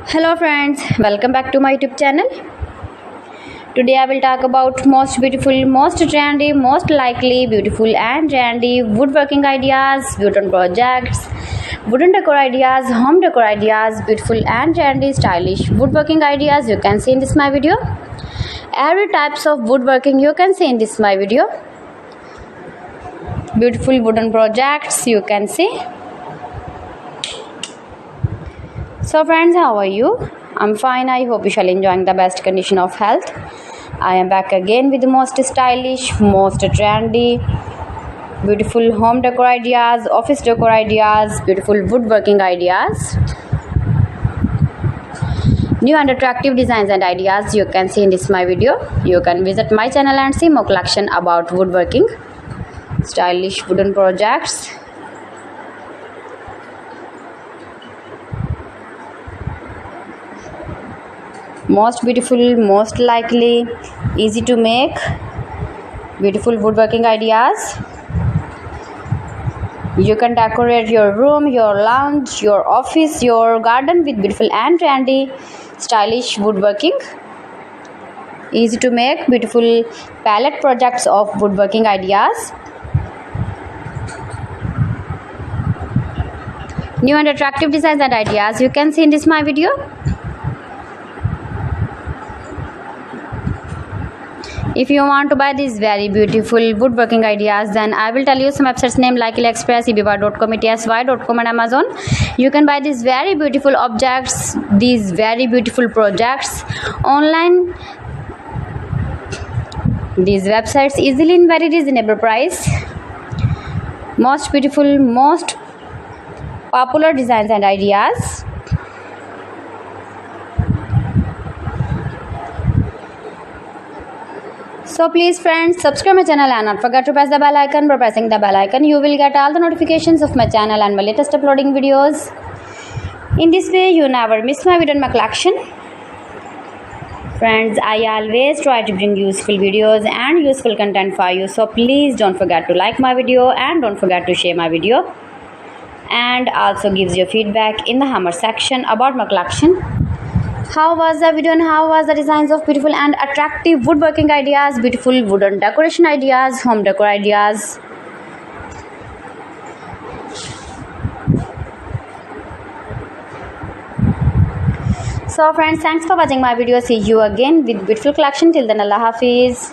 Hello friends, welcome back to my YouTube channel. Today I will talk about most beautiful, most trendy, most likely beautiful and trendy woodworking ideas, wooden projects, wooden decor ideas, home decor ideas, beautiful and trendy stylish woodworking ideas you can see in this my video. Every types of woodworking you can see in this my video. Beautiful wooden projects you can see. So friends, how are you? I'm fine. I hope you shall enjoying the best condition of health. I am back again with the most stylish, most trendy, beautiful home decor ideas, office decor ideas, beautiful woodworking ideas, new and attractive designs and ideas you can see in this my video. You can visit my channel and see more collection about woodworking, stylish wooden projects. Most beautiful, most likely, easy to make, beautiful woodworking ideas. You can decorate your room, your lounge, your office, your garden with beautiful and trendy, stylish woodworking. Easy to make, beautiful palette projects of woodworking ideas. New and attractive designs and ideas you can see in this my video. If you want to buy these very beautiful woodworking ideas, then I will tell you some websites name like AliExpress, eBay.com, ETSY.com and Amazon. You can buy these very beautiful objects, these very beautiful projects online. These websites easily in very reasonable price. Most beautiful, most popular designs and ideas. So please friends, subscribe my channel and not forget to press the bell icon. By pressing the bell icon, you will get all the notifications of my channel and my latest uploading videos. In this way, you never miss my video in my collection. Friends, I always try to bring useful videos and useful content for you. So please don't forget to like my video and don't forget to share my video. And also gives your feedback in the hammer section about my collection. How was the video and how was the designs of beautiful and attractive woodworking ideas, beautiful wooden decoration ideas, home decor ideas. So friends, thanks for watching my video. See you again with beautiful collection. Till then, Allah Hafiz.